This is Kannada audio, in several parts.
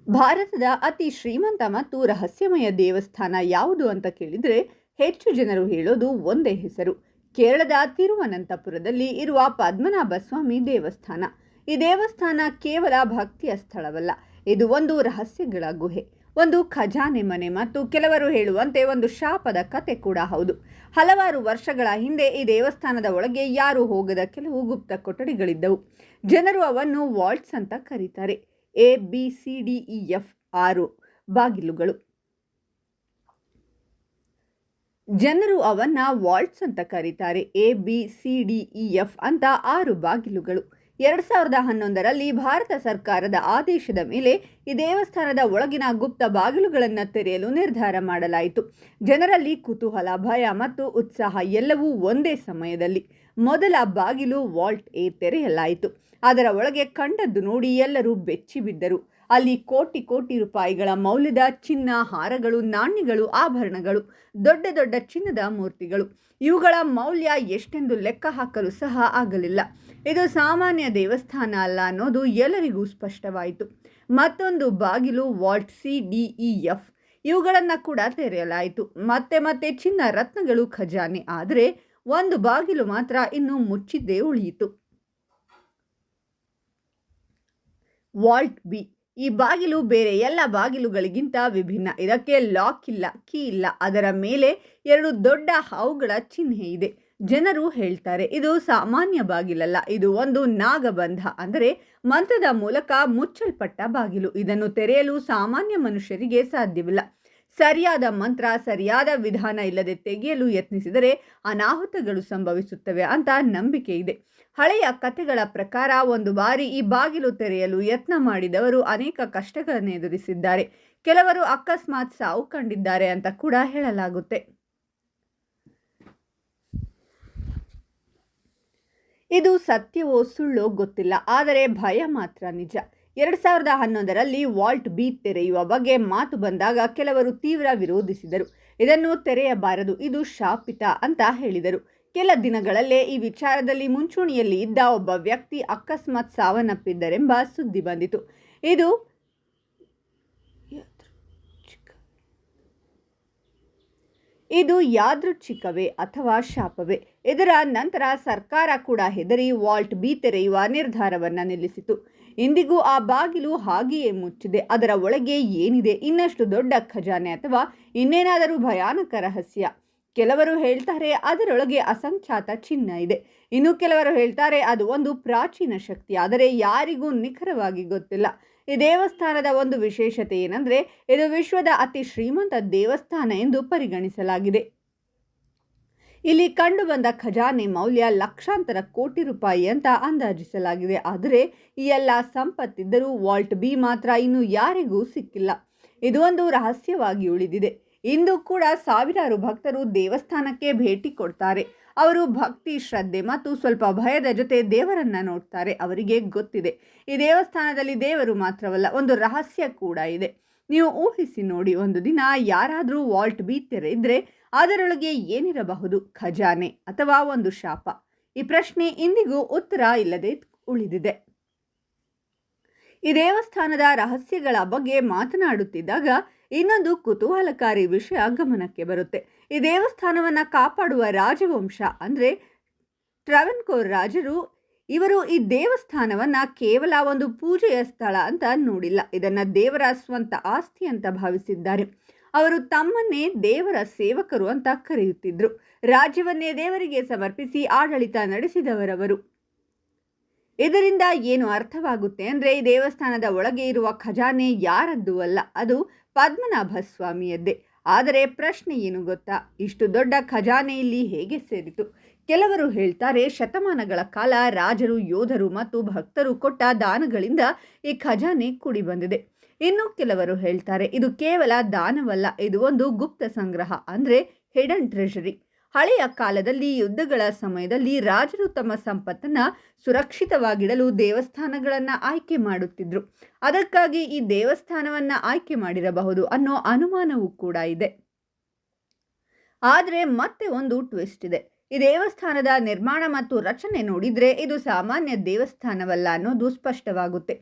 ಭಾರತದ ಅತಿ ಶ್ರೀಮಂತ ಮತ್ತು ರಹಸ್ಯಮಯ ದೇವಸ್ಥಾನ ಯಾವುದು ಅಂತ ಕೇಳಿದರೆ ಹೆಚ್ಚು ಜನರು ಹೇಳೋದು ಒಂದೇ ಹೆಸರು. ಕೇರಳದ ತಿರುವನಂತಪುರದಲ್ಲಿ ಇರುವ ಪದ್ಮನಾಭ ಸ್ವಾಮಿ ದೇವಸ್ಥಾನ. ಈ ದೇವಸ್ಥಾನ ಕೇವಲ ಭಕ್ತಿಯ ಸ್ಥಳವಲ್ಲ, ಇದು ಒಂದು ರಹಸ್ಯಗಳ ಗುಹೆ, ಒಂದು ಖಜಾನೆ ಮನೆ ಮತ್ತು ಕೆಲವರು ಹೇಳುವಂತೆ ಒಂದು ಶಾಪದ ಕತೆ ಕೂಡ ಹೌದು. ಹಲವಾರು ವರ್ಷಗಳ ಹಿಂದೆ ಈ ದೇವಸ್ಥಾನದ ಒಳಗೆ ಯಾರು ಹೋಗದ ಕೆಲವು ಗುಪ್ತ ಕೊಠಡಿಗಳಿದ್ದವು. ಜನರು ಅವನ್ನು ವಾಲ್ಟ್ಸ್ ಅಂತ ಕರೀತಾರೆ. ABCDEF 6 ಬಾಗಿಲುಗಳು. ಜನರು ಅವನ್ನ ವಾಲ್ಟ್ಸ್ ಅಂತ ಕರೀತಾರೆ. ABCDEF ಅಂತ 6 ಬಾಗಿಲುಗಳು. 2011ರಲ್ಲಿ ಭಾರತ ಸರ್ಕಾರದ ಆದೇಶದ ಮೇಲೆ ಈ ದೇವಸ್ಥಾನದ ಒಳಗಿನ ಗುಪ್ತ ಬಾಗಿಲುಗಳನ್ನು ತೆರೆಯಲು ನಿರ್ಧಾರ ಮಾಡಲಾಯಿತು. ಜನರಲ್ಲಿ ಕುತೂಹಲ, ಭಯ ಮತ್ತು ಉತ್ಸಾಹ ಎಲ್ಲವೂ ಒಂದೇ ಸಮಯದಲ್ಲಿ. ಮೊದಲ ಬಾಗಿಲು ವಾಲ್ಟ್ A ತೆರೆಯಲಾಯಿತು. ಅದರ ಒಳಗೆ ಕಂಡದ್ದು ನೋಡಿ ಎಲ್ಲರೂ ಬೆಚ್ಚಿ ಬಿದ್ದರು. ಅಲ್ಲಿ ಕೋಟಿ ಕೋಟಿ ರೂಪಾಯಿಗಳ ಮೌಲ್ಯದ ಚಿನ್ನ, ಹಾರಗಳು, ನಾಣ್ಯಗಳು, ಆಭರಣಗಳು, ದೊಡ್ಡ ದೊಡ್ಡ ಚಿನ್ನದ ಮೂರ್ತಿಗಳು. ಇವುಗಳ ಮೌಲ್ಯ ಎಷ್ಟೆಂದು ಲೆಕ್ಕ ಹಾಕಲು ಸಹ ಆಗಲಿಲ್ಲ. ಇದು ಸಾಮಾನ್ಯ ದೇವಸ್ಥಾನ ಅಲ್ಲ ಅನ್ನೋದು ಎಲ್ಲರಿಗೂ ಸ್ಪಷ್ಟವಾಯಿತು. ಮತ್ತೊಂದು ಬಾಗಿಲು ವಾಲ್ಟ್ CDEF. ಇವುಗಳನ್ನು ಕೂಡ ತೆರೆಯಲಾಯಿತು. ಮತ್ತೆ ಮತ್ತೆ ಚಿನ್ನ, ರತ್ನಗಳು, ಖಜಾನೆ. ಆದರೆ ಒಂದು ಬಾಗಿಲು ಮಾತ್ರ ಇನ್ನೂ ಮುಚ್ಚಿದ್ದೇ ಉಳಿಯಿತು. Walt B. ಈ ಬಾಗಿಲು ಬೇರೆ ಎಲ್ಲ ಬಾಗಿಲುಗಳಿಗಿಂತ ವಿಭಿನ್ನ. ಇದಕ್ಕೆ ಲಾಕ್ ಇಲ್ಲ, ಕೀ ಇಲ್ಲ. ಅದರ ಮೇಲೆ 2 ದೊಡ್ಡ ಹಾವುಗಳ ಚಿಹ್ನೆ ಇದೆ. ಜನರು ಹೇಳ್ತಾರೆ ಇದು ಸಾಮಾನ್ಯ ಬಾಗಿಲಲ್ಲ, ಇದು ಒಂದು ನಾಗಬಂಧ, ಅಂದರೆ ಮಂತ್ರದ ಮೂಲಕ ಮುಚ್ಚಲ್ಪಟ್ಟ ಬಾಗಿಲು. ಇದನ್ನು ತೆರೆಯಲು ಸಾಮಾನ್ಯ ಮನುಷ್ಯರಿಗೆ ಸಾಧ್ಯವಿಲ್ಲ. ಸರಿಯಾದ ಮಂತ್ರ, ಸರಿಯಾದ ವಿಧಾನ ಇಲ್ಲದೆ ತೆಗೆಯಲು ಯತ್ನಿಸಿದರೆ ಅನಾಹುತಗಳು ಸಂಭವಿಸುತ್ತವೆ ಅಂತ ನಂಬಿಕೆ ಇದೆ. ಹಳೆಯ ಕಥೆಗಳ ಪ್ರಕಾರ ಒಂದು ಬಾರಿ ಈ ಬಾಗಿಲು ತೆರೆಯಲು ಯತ್ನ ಮಾಡಿದವರು ಅನೇಕ ಕಷ್ಟಗಳನ್ನು ಎದುರಿಸಿದ್ದಾರೆ. ಕೆಲವರು ಅಕಸ್ಮಾತ್ ಸಾವು ಕಂಡಿದ್ದಾರೆ ಅಂತ ಕೂಡ ಹೇಳಲಾಗುತ್ತೆ. ಇದು ಸತ್ಯವೋ ಸುಳ್ಳೋ ಗೊತ್ತಿಲ್ಲ, ಆದರೆ ಭಯ ಮಾತ್ರ ನಿಜ. 2011ರಲ್ಲಿ ವಾಲ್ಟ್ B ತೆರೆಯುವ ಬಗ್ಗೆ ಮಾತು ಬಂದಾಗ ಕೆಲವರು ತೀವ್ರ ವಿರೋಧಿಸಿದರು. ಇದನ್ನು ತೆರೆಯಬಾರದು, ಇದು ಶಾಪಿತ ಅಂತ ಹೇಳಿದರು. ಕೆಲ ದಿನಗಳಲ್ಲೇ ಈ ವಿಚಾರದಲ್ಲಿ ಮುಂಚೂಣಿಯಲ್ಲಿ ಇದ್ದ ಒಬ್ಬ ವ್ಯಕ್ತಿ ಅಕಸ್ಮಾತ್ ಸಾವನ್ನಪ್ಪಿದ್ದರೆಂಬ ಸುದ್ದಿ ಬಂದಿತು. ಇದು ಯಾದೃಚ್ಛಿಕವೇ ಅಥವಾ ಶಾಪವೇ? ಇದರ ನಂತರ ಸರ್ಕಾರ ಕೂಡ ಹೆದರಿ ವಾಲ್ಟ್ B ತೆರೆಯುವ ನಿರ್ಧಾರವನ್ನು ನಿಲ್ಲಿಸಿತು. ಇಂದಿಗೂ ಆ ಬಾಗಿಲು ಹಾಗೆಯೇ ಮುಚ್ಚಿದೆ. ಅದರ ಒಳಗೆ ಏನಿದೆ? ಇನ್ನಷ್ಟು ದೊಡ್ಡ ಖಜಾನೆ ಅಥವಾ ಇನ್ನೇನಾದರೂ ಭಯಾನಕ ರಹಸ್ಯ? ಕೆಲವರು ಹೇಳ್ತಾರೆ ಅದರೊಳಗೆ ಅಸಂಖ್ಯಾತ ಚಿನ್ನ ಇದೆ. ಇನ್ನು ಕೆಲವರು ಹೇಳ್ತಾರೆ ಅದು ಒಂದು ಪ್ರಾಚೀನ ಶಕ್ತಿ. ಆದರೆ ಯಾರಿಗೂ ನಿಖರವಾಗಿ ಗೊತ್ತಿಲ್ಲ. ಈ ದೇವಸ್ಥಾನದ ಒಂದು ವಿಶೇಷತೆ ಏನಂದರೆ ಇದು ವಿಶ್ವದ ಅತಿ ಶ್ರೀಮಂತ ದೇವಸ್ಥಾನ ಎಂದು ಪರಿಗಣಿಸಲಾಗಿದೆ. ಇಲ್ಲಿ ಕಂಡುಬಂದ ಖಜಾನೆ ಮೌಲ್ಯ ಲಕ್ಷಾಂತರ ಕೋಟಿ ರೂಪಾಯಿ ಅಂತ ಅಂದಾಜಿಸಲಾಗಿದೆ. ಆದರೆ ಈ ಎಲ್ಲ ಸಂಪತ್ತಿದ್ದರೂ ವಾಲ್ಟ್ B ಮಾತ್ರ ಇನ್ನೂ ಯಾರಿಗೂ ಸಿಕ್ಕಿಲ್ಲ. ಇದು ಒಂದು ರಹಸ್ಯವಾಗಿ ಉಳಿದಿದೆ. ಇಂದು ಕೂಡ ಸಾವಿರಾರು ಭಕ್ತರು ದೇವಸ್ಥಾನಕ್ಕೆ ಭೇಟಿ ಕೊಡ್ತಾರೆ. ಅವರು ಭಕ್ತಿ, ಶ್ರದ್ಧೆ ಮತ್ತು ಸ್ವಲ್ಪ ಭಯದ ಜೊತೆ ದೇವರನ್ನ ನೋಡ್ತಾರೆ. ಅವರಿಗೆ ಗೊತ್ತಿದೆ ಈ ದೇವಸ್ಥಾನದಲ್ಲಿ ದೇವರು ಮಾತ್ರವಲ್ಲ, ಒಂದು ರಹಸ್ಯ ಕೂಡ ಇದೆ. ನೀವು ಊಹಿಸಿ ನೋಡಿ, ಒಂದು ದಿನ ಯಾರಾದರೂ ವಾಲ್ಟ್ B ತೆರೆಯಿದ್ರೆ ಅದರೊಳಗೆ ಏನಿರಬಹುದು? ಖಜಾನೆ ಅಥವಾ ಒಂದು ಶಾಪ? ಈ ಪ್ರಶ್ನೆ ಇಂದಿಗೂ ಉತ್ತರ ಇಲ್ಲದೆ ಉಳಿದಿದೆ. ಈ ದೇವಸ್ಥಾನದ ರಹಸ್ಯಗಳ ಬಗ್ಗೆ ಮಾತನಾಡುತ್ತಿದ್ದಾಗ ಇನ್ನೊಂದು ಕುತೂಹಲಕಾರಿ ವಿಷಯ ಗಮನಕ್ಕೆ ಬರುತ್ತೆ. ಈ ದೇವಸ್ಥಾನವನ್ನು ಕಾಪಾಡುವ ರಾಜವಂಶ ಅಂದರೆ ಟ್ರಾವನ್ಕೋರ್ ರಾಜರು, ಇವರು ಈ ದೇವಸ್ಥಾನವನ್ನು ಕೇವಲ ಒಂದು ಪೂಜೆಯ ಸ್ಥಳ ಅಂತ ನೋಡಿಲ್ಲ, ಇದನ್ನು ದೇವರ ಸ್ವಂತ ಆಸ್ತಿ ಅಂತ ಭಾವಿಸಿದ್ದಾರೆ. ಅವರು ತಮ್ಮನ್ನೇ ದೇವರ ಸೇವಕರು ಅಂತ ಕರೆಯುತ್ತಿದ್ರು. ರಾಜ್ಯವನ್ನೇ ದೇವರಿಗೆ ಸಮರ್ಪಿಸಿ ಆಡಳಿತ ನಡೆಸಿದವರವರು. ಇದರಿಂದ ಏನು ಅರ್ಥವಾಗುತ್ತೆ ಅಂದರೆ ಈ ದೇವಸ್ಥಾನದ ಒಳಗೆ ಇರುವ ಖಜಾನೆ ಯಾರದ್ದೂ ಅಲ್ಲ, ಅದು ಪದ್ಮನಾಭ ಸ್ವಾಮಿಯದ್ದೇ. ಆದರೆ ಪ್ರಶ್ನೆ ಏನು ಗೊತ್ತಾ? ಇಷ್ಟು ದೊಡ್ಡ ಖಜಾನೆ ಇಲ್ಲಿ ಹೇಗೆ ಸೇರಿತು? ಕೆಲವರು ಹೇಳ್ತಾರೆ ಶತಮಾನಗಳ ಕಾಲ ರಾಜರು, ಯೋಧರು ಮತ್ತು ಭಕ್ತರು ಕೊಟ್ಟ ದಾನಗಳಿಂದ ಈ ಖಜಾನೆ ಕೂಡಿ ಬಂದಿದೆ. ಇನ್ನು ಕೆಲವರು ಹೇಳ್ತಾರೆ ಇದು ಕೇವಲ ದಾನವಲ್ಲ, ಇದು ಒಂದು ಗುಪ್ತ ಸಂಗ್ರಹ, ಅಂದರೆ ಹಿಡನ್ ಟ್ರೆಷರಿ. ಹಳೆಯ ಕಾಲದಲ್ಲಿ ಯುದ್ಧಗಳ ಸಮಯದಲ್ಲಿ ರಾಜರು ತಮ್ಮ ಸಂಪತ್ತನ್ನು ಸುರಕ್ಷಿತವಾಗಿಡಲು ದೇವಸ್ಥಾನಗಳನ್ನು ಆಯ್ಕೆ ಮಾಡುತ್ತಿದ್ರು. ಅದಕ್ಕಾಗಿ ಈ ದೇವಸ್ಥಾನವನ್ನು ಆಯ್ಕೆ ಮಾಡಿರಬಹುದು ಅನ್ನೋ ಅನುಮಾನವೂ ಕೂಡ ಇದೆ. ಆದರೆ ಮತ್ತೆ ಒಂದು ಟ್ವಿಸ್ಟ್ ಇದೆ. ಈ ದೇವಸ್ಥಾನದ ನಿರ್ಮಾಣ ಮತ್ತು ರಚನೆ ನೋಡಿದರೆ ಇದು ಸಾಮಾನ್ಯ ದೇವಸ್ಥಾನವಲ್ಲ ಅನ್ನೋದು ಸ್ಪಷ್ಟವಾಗುತ್ತೆ.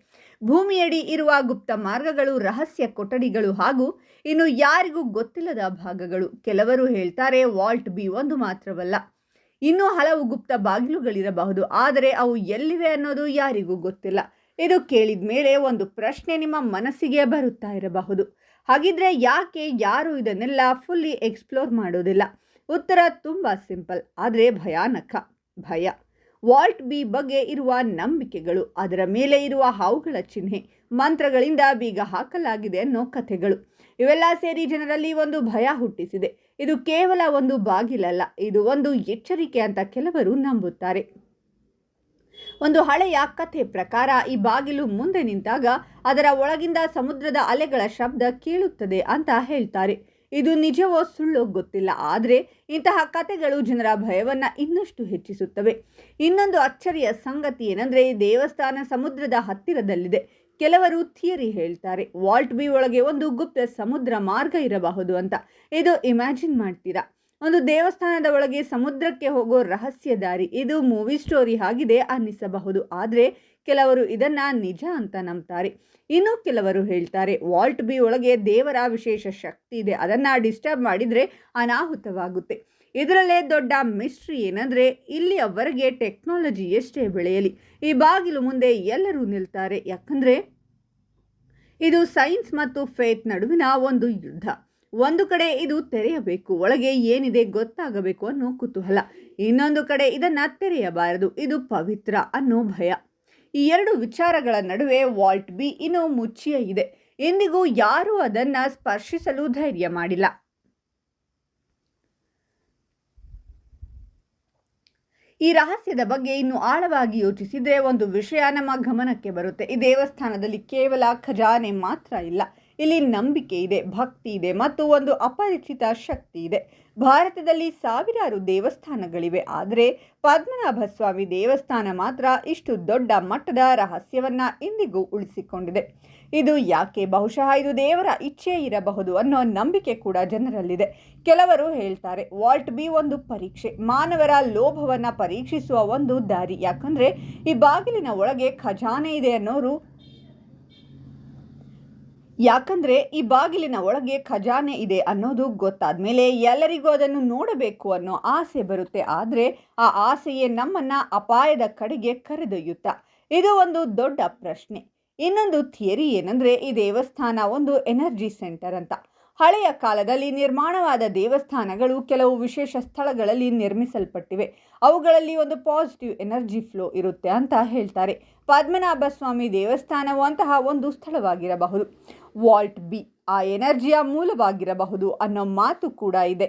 ಭೂಮಿಯಡಿ ಇರುವ ಗುಪ್ತ ಮಾರ್ಗಗಳು, ರಹಸ್ಯ ಕೊಠಡಿಗಳು ಹಾಗೂ ಇನ್ನು ಯಾರಿಗೂ ಗೊತ್ತಿಲ್ಲದ ಭಾಗಗಳು. ಕೆಲವರು ಹೇಳ್ತಾರೆ ವಾಲ್ಟ್ ಬಿ ಒಂದು ಮಾತ್ರವಲ್ಲ, ಇನ್ನೂ ಹಲವು ಗುಪ್ತ ಬಾಗಿಲುಗಳಿರಬಹುದು, ಆದರೆ ಅವು ಎಲ್ಲಿವೆ ಅನ್ನೋದು ಯಾರಿಗೂ ಗೊತ್ತಿಲ್ಲ. ಇದು ಕೇಳಿದ ಮೇಲೆ ಒಂದು ಪ್ರಶ್ನೆ ನಿಮ್ಮ ಮನಸ್ಸಿಗೆ ಬರುತ್ತಾ ಇರಬಹುದು, ಹಾಗಿದ್ರೆ ಯಾಕೆ ಯಾರು ಇದನ್ನೆಲ್ಲ ಫುಲ್ಲಿ ಎಕ್ಸ್ಪ್ಲೋರ್ ಮಾಡೋದಿಲ್ಲ? ಉತ್ತರ ತುಂಬ ಸಿಂಪಲ್, ಆದರೆ ಭಯಾನಕ. ಭಯ. ವಾಲ್ಟ್ ಬಿ ಬಗ್ಗೆ ಇರುವ ನಂಬಿಕೆಗಳು, ಅದರ ಮೇಲೆ ಇರುವ ಹಾವುಗಳ ಚಿಹ್ನೆ, ಮಂತ್ರಗಳಿಂದ ಬೀಗ ಹಾಕಲಾಗಿದೆ ಅನ್ನೋ ಕಥೆಗಳು, ಇವೆಲ್ಲ ಸೇರಿ ಜನರಲ್ಲಿ ಒಂದು ಭಯ ಹುಟ್ಟಿಸಿದೆ. ಇದು ಕೇವಲ ಒಂದು ಬಾಗಿಲಲ್ಲ, ಇದು ಒಂದು ಎಚ್ಚರಿಕೆ ಅಂತ ಕೆಲವರು ನಂಬುತ್ತಾರೆ. ಒಂದು ಹಳೆಯ ಕಥೆ ಪ್ರಕಾರ ಈ ಬಾಗಿಲು ಮುಂದೆ ನಿಂತಾಗ ಅದರ ಒಳಗಿಂದ ಸಮುದ್ರದ ಅಲೆಗಳ ಶಬ್ದ ಕೇಳುತ್ತದೆ ಅಂತ ಹೇಳ್ತಾರೆ. ಇದು ನಿಜವೋ ಸುಳ್ಳೋ ಗೊತ್ತಿಲ್ಲ, ಆದರೆ ಇಂತಹ ಕಥೆಗಳು ಜನರ ಭಯವನ್ನು ಇನ್ನಷ್ಟು ಹೆಚ್ಚಿಸುತ್ತವೆ. ಇನ್ನೊಂದು ಅಚ್ಚರಿಯ ಸಂಗತಿ ಏನಂದರೆ, ಈ ದೇವಸ್ಥಾನ ಸಮುದ್ರದ ಹತ್ತಿರದಲ್ಲಿದೆ. ಕೆಲವರು ಥಿಯರಿ ಹೇಳ್ತಾರೆ ವಾಲ್ಟ್ ಬಿ ಒಳಗೆ ಒಂದು ಗುಪ್ತ ಸಮುದ್ರ ಮಾರ್ಗ ಇರಬಹುದು ಅಂತ. ಇದು ಇಮ್ಯಾಜಿನ್ ಮಾಡ್ತೀರಾ? ಒಂದು ದೇವಸ್ಥಾನದ ಒಳಗೆ ಸಮುದ್ರಕ್ಕೆ ಹೋಗೋ ರಹಸ್ಯ ದಾರಿ. ಇದು ಮೂವಿ ಸ್ಟೋರಿ ಆಗಿದೆ ಅನ್ನಿಸಬಹುದು, ಆದರೆ ಕೆಲವರು ಇದನ್ನ ನಿಜ ಅಂತ ನಂಬ್ತಾರೆ. ಇನ್ನು ಕೆಲವರು ಹೇಳ್ತಾರೆ ವಾಲ್ಟ್ ಬಿ ಒಳಗೆ ದೇವರ ವಿಶೇಷ ಶಕ್ತಿ ಇದೆ, ಅದನ್ನು ಡಿಸ್ಟರ್ಬ್ ಮಾಡಿದರೆ ಅನಾಹುತವಾಗುತ್ತೆ. ಇದರಲ್ಲೇ ದೊಡ್ಡ ಮಿಸ್ಟ್ರಿ ಏನಂದರೆ, ಇಲ್ಲಿಯವರೆಗೆ ಟೆಕ್ನಾಲಜಿ ಎಷ್ಟೇ ಬೆಳೆಯಲಿ ಈ ಬಾಗಿಲು ಮುಂದೆ ಎಲ್ಲರೂ ನಿಲ್ತಾರೆ, ಯಾಕಂದರೆ ಇದು ಸೈನ್ಸ್ ಮತ್ತು ಫೇತ್ ನಡುವಿನ ಒಂದು ಯುದ್ಧ. ಒಂದು ಕಡೆ ಇದು ತೆರೆಯಬೇಕು, ಒಳಗೆ ಏನಿದೆ ಗೊತ್ತಾಗಬೇಕು ಅನ್ನೋ ಕುತೂಹಲ. ಇನ್ನೊಂದು ಕಡೆ ಇದನ್ನು ತೆರೆಯಬಾರದು, ಇದು ಪವಿತ್ರ ಅನ್ನೋ ಭಯ. ಈ ಎರಡು ವಿಚಾರಗಳ ನಡುವೆ ವಾಲ್ಟ್ ಬಿ ಇನ್ನೂ ಮುಚ್ಚಿಯೇ ಇದೆ. ಇಂದಿಗೂ ಯಾರೂ ಅದನ್ನು ಸ್ಪರ್ಶಿಸಲು ಧೈರ್ಯ ಮಾಡಿಲ್ಲ. ಈ ರಹಸ್ಯದ ಬಗ್ಗೆ ಇನ್ನು ಆಳವಾಗಿ ಯೋಚಿಸಿದರೆ ಒಂದು ವಿಷಯ ನಮ್ಮ ಗಮನಕ್ಕೆ ಬರುತ್ತೆ. ಈ ದೇವಸ್ಥಾನದಲ್ಲಿ ಕೇವಲ ಖಜಾನೆ ಮಾತ್ರ ಇಲ್ಲ, ಇಲ್ಲಿ ನಂಬಿಕೆ ಇದೆ, ಭಕ್ತಿ ಇದೆ ಮತ್ತು ಒಂದು ಅಪರಿಚಿತ ಶಕ್ತಿ ಇದೆ. ಭಾರತದಲ್ಲಿ ಸಾವಿರಾರು ದೇವಸ್ಥಾನಗಳಿವೆ, ಆದರೆ ಪದ್ಮನಾಭ ಸ್ವಾಮಿ ದೇವಸ್ಥಾನ ಮಾತ್ರ ಇಷ್ಟು ದೊಡ್ಡ ಮಟ್ಟದ ರಹಸ್ಯವನ್ನು ಇಂದಿಗೂ ಉಳಿಸಿಕೊಂಡಿದೆ. ಇದು ಯಾಕೆ? ಬಹುಶಃ ಇದು ದೇವರ ಇಚ್ಛೆ ಇರಬಹುದು ಅನ್ನೋ ನಂಬಿಕೆ ಕೂಡ ಜನರಲ್ಲಿದೆ. ಕೆಲವರು ಹೇಳ್ತಾರೆ ವಾಲ್ಟ್ ಬಿ ಒಂದು ಪರೀಕ್ಷೆ, ಮಾನವರ ಲೋಭವನ್ನು ಪರೀಕ್ಷಿಸುವ ಒಂದು ದಾರಿ. ಯಾಕಂದರೆ ಈ ಬಾಗಿಲಿನ ಒಳಗೆ ಖಜಾನೆ ಇದೆ ಅನ್ನೋರು ಅನ್ನೋದು ಗೊತ್ತಾದ ಮೇಲೆ ಎಲ್ಲರಿಗೂ ಅದನ್ನು ನೋಡಬೇಕು ಅನ್ನೋ ಆಸೆ ಬರುತ್ತೆ. ಆದರೆ ಆ ಆಸೆಯೇ ನಮ್ಮನ್ನು ಅಪಾಯದ ಕಡೆಗೆ ಕರೆದೊಯ್ಯುತ್ತಾ? ಇದು ಒಂದು ದೊಡ್ಡ ಪ್ರಶ್ನೆ. ಇನ್ನೊಂದು ಥಿಯರಿ ಏನಂದರೆ, ಈ ದೇವಸ್ಥಾನ ಒಂದು ಎನರ್ಜಿ ಸೆಂಟರ್ ಅಂತ. ಹಳೆಯ ಕಾಲದಲ್ಲಿ ನಿರ್ಮಾಣವಾದ ದೇವಸ್ಥಾನಗಳು ಕೆಲವು ವಿಶೇಷ ಸ್ಥಳಗಳಲ್ಲಿ ನಿರ್ಮಿಸಲ್ಪಟ್ಟಿವೆ. ಅವುಗಳಲ್ಲಿ ಒಂದು ಪಾಸಿಟಿವ್ ಎನರ್ಜಿ ಫ್ಲೋ ಇರುತ್ತೆ ಅಂತ ಹೇಳ್ತಾರೆ. ಪದ್ಮನಾಭ ಸ್ವಾಮಿ ದೇವಸ್ಥಾನವು ಅಂತಹ ಒಂದು ಸ್ಥಳವಾಗಿರಬಹುದು. ವಾಲ್ಟ್ ಬಿ ಆ ಎನರ್ಜಿಯ ಮೂಲವಾಗಿರಬಹುದು ಅನ್ನೋ ಮಾತು ಕೂಡ ಇದೆ.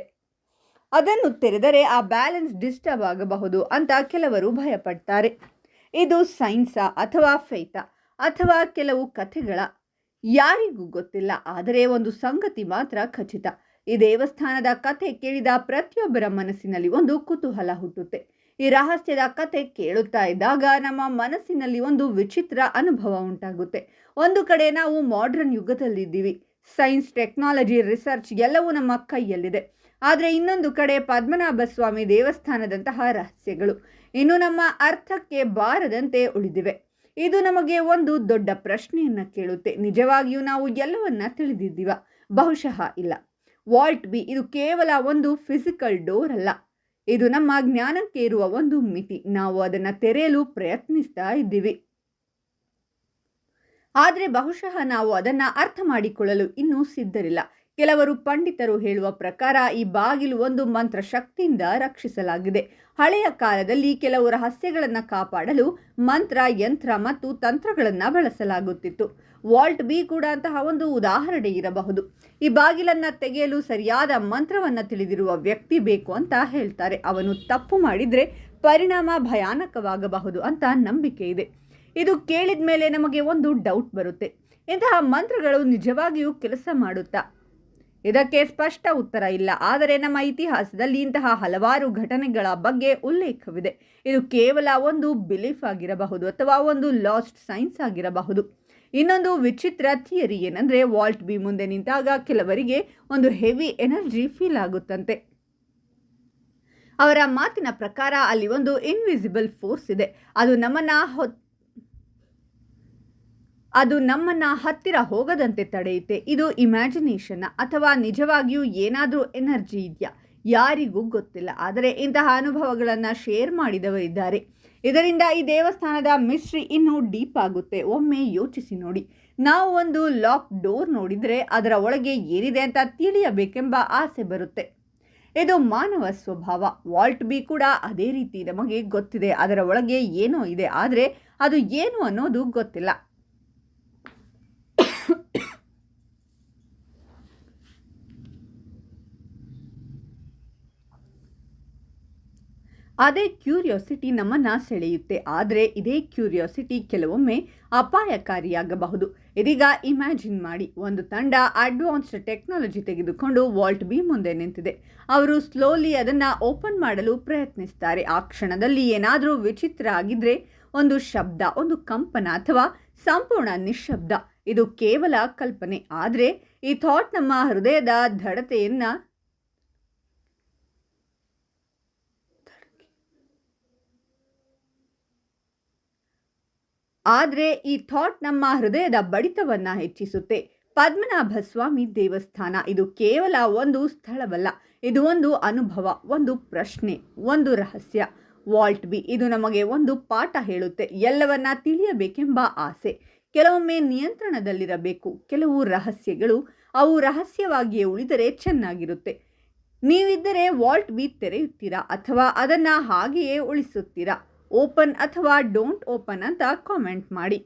ಅದನ್ನು ತೆರೆದರೆ ಆ ಬ್ಯಾಲೆನ್ಸ್ ಡಿಸ್ಟರ್ಬ್ ಆಗಬಹುದು ಅಂತ ಕೆಲವರು ಭಯಪಡ್ತಾರೆ. ಇದು ಸೈನ್ಸಾ ಅಥವಾ ಫೇತಾ ಅಥವಾ ಕೆಲವು ಕಥೆಗಳ? ಯಾರಿಗೂ ಗೊತ್ತಿಲ್ಲ. ಆದರೆ ಒಂದು ಸಂಗತಿ ಮಾತ್ರ ಖಚಿತ, ಈ ದೇವಸ್ಥಾನದ ಕಥೆ ಕೇಳಿದ ಪ್ರತಿಯೊಬ್ಬರ ಮನಸ್ಸಿನಲ್ಲಿ ಒಂದು ಕುತೂಹಲ ಹುಟ್ಟುತ್ತೆ. ಈ ರಹಸ್ಯದ ಕಥೆ ಕೇಳುತ್ತಾ ಇದ್ದಾಗ ನಮ್ಮ ಮನಸ್ಸಿನಲ್ಲಿ ಒಂದು ವಿಚಿತ್ರ ಅನುಭವ ಉಂಟಾಗುತ್ತೆ. ಒಂದು ಕಡೆ ನಾವು ಮಾಡ್ರನ್ ಯುಗದಲ್ಲಿದ್ದೀವಿ, ಸೈನ್ಸ್, ಟೆಕ್ನಾಲಜಿ, ರಿಸರ್ಚ್ ಎಲ್ಲವೂ ನಮ್ಮ ಕೈಯಲ್ಲಿದೆ. ಆದರೆ ಇನ್ನೊಂದು ಕಡೆ ಪದ್ಮನಾಭ ಸ್ವಾಮಿ ದೇವಸ್ಥಾನದಂತಹ ರಹಸ್ಯಗಳು ಇನ್ನು ನಮ್ಮ ಅರ್ಥಕ್ಕೆ ಬಾರದಂತೆ ಉಳಿದಿವೆ. ಇದು ನಮಗೆ ಒಂದು ದೊಡ್ಡ ಪ್ರಶ್ನೆಯನ್ನು ಕೇಳುತ್ತೆ. ನಿಜವಾಗಿಯೂ ನಾವು ಎಲ್ಲವನ್ನ ತಿಳಿದಿದ್ದೀವ? ಬಹುಶಃ ಇಲ್ಲ. ವಾಲ್ಟ್ ಬಿ ಇದು ಕೇವಲ ಒಂದು ಫಿಸಿಕಲ್ ಡೋರ್ ಅಲ್ಲ, ಇದು ನಮ್ಮ ಜ್ಞಾನಕ್ಕೆ ಇರುವ ಒಂದು ಮಿತಿ. ನಾವು ಅದನ್ನು ತೆರೆಯಲು ಪ್ರಯತ್ನಿಸ್ತಾ ಇದ್ದೀವಿ, ಆದರೆ ಬಹುಶಃ ನಾವು ಅದನ್ನು ಅರ್ಥ ಮಾಡಿಕೊಳ್ಳಲು ಇನ್ನೂ ಸಿದ್ಧರಿಲ್ಲ. ಕೆಲವರು ಪಂಡಿತರು ಹೇಳುವ ಪ್ರಕಾರ ಈ ಬಾಗಿಲು ಒಂದು ಮಂತ್ರ ಶಕ್ತಿಯಿಂದ ರಕ್ಷಿಸಲಾಗಿದೆ. ಹಳೆಯ ಕಾಲದಲ್ಲಿ ಕೆಲವು ರಹಸ್ಯಗಳನ್ನು ಕಾಪಾಡಲು ಮಂತ್ರ, ಯಂತ್ರ ಮತ್ತು ತಂತ್ರಗಳನ್ನು ಬಳಸಲಾಗುತ್ತಿತ್ತು. ವಾಲ್ಟ್ ಬಿ ಕೂಡ ಅಂತಹ ಒಂದು ಉದಾಹರಣೆ ಇರಬಹುದು. ಈ ಬಾಗಿಲನ್ನು ತೆಗೆಯಲು ಸರಿಯಾದ ಮಂತ್ರವನ್ನು ತಿಳಿದಿರುವ ವ್ಯಕ್ತಿ ಬೇಕು ಅಂತ ಹೇಳ್ತಾರೆ. ಅವನು ತಪ್ಪು ಮಾಡಿದರೆ ಪರಿಣಾಮ ಭಯಾನಕವಾಗಬಹುದು ಅಂತ ನಂಬಿಕೆ ಇದೆ. ಇದು ಕೇಳಿದ ಮೇಲೆ ನಮಗೆ ಒಂದು ಡೌಟ್ ಬರುತ್ತೆ, ಇಂತಹ ಮಂತ್ರಗಳು ನಿಜವಾಗಿಯೂ ಕೆಲಸ ಮಾಡುತ್ತಾ? ಇದಕ್ಕೆ ಸ್ಪಷ್ಟ ಉತ್ತರ ಇಲ್ಲ. ಆದರೆ ನಮ್ಮ ಇತಿಹಾಸದಲ್ಲಿ ಇಂತಹ ಹಲವಾರು ಘಟನೆಗಳ ಬಗ್ಗೆ ಉಲ್ಲೇಖವಿದೆ. ಇದು ಕೇವಲ ಒಂದು ಬಿಲೀಫ್ ಆಗಿರಬಹುದು ಅಥವಾ ಒಂದು ಲಾಸ್ಟ್ ಸೈನ್ಸ್ ಆಗಿರಬಹುದು. ಇನ್ನೊಂದು ವಿಚಿತ್ರ ಥಿಯರಿ ಏನಂದರೆ, ವಾಲ್ಟ್ ಬಿ ಮುಂದೆ ನಿಂತಾಗ ಕೆಲವರಿಗೆ ಒಂದು ಹೆವಿ ಎನರ್ಜಿ ಫೀಲ್ ಆಗುತ್ತಂತೆ. ಅವರ ಮಾತಿನ ಪ್ರಕಾರ ಅಲ್ಲಿ ಒಂದು ಇನ್ವಿಸಿಬಲ್ ಫೋರ್ಸ್ ಇದೆ, ಅದು ಅದು ನಮ್ಮನ್ನು ಹತ್ತಿರ ಹೋಗದಂತೆ ತಡೆಯುತ್ತೆ. ಇದು ಇಮ್ಯಾಜಿನೇಷನ್ ಅಥವಾ ನಿಜವಾಗಿಯೂ ಏನಾದರೂ ಎನರ್ಜಿ ಇದೆಯಾ ಯಾರಿಗೂ ಗೊತ್ತಿಲ್ಲ. ಆದರೆ ಇಂತಹ ಅನುಭವಗಳನ್ನು ಶೇರ್ ಮಾಡಿದವರಿದ್ದಾರೆ. ಇದರಿಂದ ಈ ದೇವಸ್ಥಾನದ ಮಿಸ್ಟ್ರಿ ಇನ್ನೂ ಡೀಪ್ ಆಗುತ್ತೆ. ಒಮ್ಮೆ ಯೋಚಿಸಿ ನೋಡಿ, ನಾವು ಒಂದು ಲಾಕ್ ಡೋರ್ ನೋಡಿದರೆ ಅದರ ಒಳಗೆ ಏನಿದೆ ಅಂತ ತಿಳಿಯಬೇಕೆಂಬ ಆಸೆ ಬರುತ್ತೆ. ಇದು ಮಾನವ ಸ್ವಭಾವ. ವಾಲ್ಟ್ ಬಿ ಕೂಡ ಅದೇ ರೀತಿ. ನಮಗೆ ಗೊತ್ತಿದೆ ಅದರ ಒಳಗೆ ಏನೋ ಇದೆ, ಆದರೆ ಅದು ಏನು ಅನ್ನೋದು ಗೊತ್ತಿಲ್ಲ. ಅದೇ ಕ್ಯೂರಿಯಾಸಿಟಿ ನಮ್ಮನ್ನು ಸೆಳೆಯುತ್ತೆ. ಆದರೆ ಇದೇ ಕ್ಯೂರಿಯಾಸಿಟಿ ಕೆಲವೊಮ್ಮೆ ಅಪಾಯಕಾರಿಯಾಗಬಹುದು. ಇದೀಗ ಇಮ್ಯಾಜಿನ್ ಮಾಡಿ, ಒಂದು ತಂಡ ಅಡ್ವಾನ್ಸ್ಡ್ ಟೆಕ್ನಾಲಜಿ ತೆಗೆದುಕೊಂಡು ವಾಲ್ಟ್ ಬಿ ಮುಂದೆ ನಿಂತಿದೆ. ಅವರು ಸ್ಲೋಲಿ ಅದನ್ನು ಓಪನ್ ಮಾಡಲು ಪ್ರಯತ್ನಿಸ್ತಾರೆ. ಆ ಕ್ಷಣದಲ್ಲಿ ಏನಾದರೂ ವಿಚಿತ್ರ ಆಗಿದ್ರೆ, ಒಂದು ಶಬ್ದ, ಒಂದು ಕಂಪನ ಅಥವಾ ಸಂಪೂರ್ಣ ನಿಶ್ಶಬ್ದ, ಇದು ಕೇವಲ ಕಲ್ಪನೆ. ಆದರೆ ಈ ಥಾಟ್ ನಮ್ಮ ಹೃದಯದ ದಡತೆಯನ್ನು ನಮ್ಮ ಹೃದಯದ ಬಡಿತವನ್ನು ಹೆಚ್ಚಿಸುತ್ತೆ. ಪದ್ಮನಾಭ ಸ್ವಾಮಿ ದೇವಸ್ಥಾನ ಇದು ಕೇವಲ ಒಂದು ಸ್ಥಳವಲ್ಲ, ಇದು ಒಂದು ಅನುಭವ, ಒಂದು ಪ್ರಶ್ನೆ, ಒಂದು ರಹಸ್ಯ. ವಾಲ್ಟ್ ಬಿ ಇದು ನಮಗೆ ಒಂದು ಪಾಠ ಹೇಳುತ್ತೆ. ಎಲ್ಲವನ್ನ ತಿಳಿಯಬೇಕೆಂಬ ಆಸೆ ಕೆಲವೊಮ್ಮೆ ನಿಯಂತ್ರಣದಲ್ಲಿರಬೇಕು. ಕೆಲವು ರಹಸ್ಯಗಳು ಅವು ರಹಸ್ಯವಾಗಿಯೇ ಉಳಿದರೆ ಚೆನ್ನಾಗಿರುತ್ತೆ. ನೀವಿದ್ದರೆ ವಾಲ್ಟ್ ಬಿ ತೆರೆಯುತ್ತೀರಾ ಅಥವಾ ಅದನ್ನು ಹಾಗೆಯೇ ಉಳಿಸುತ್ತೀರಾ? ಓಪನ್ ಅಥವಾ ಡೋಂಟ್ ಓಪನ್ ಅಂತ ಕಾಮೆಂಟ್ ಮಾಡಿ.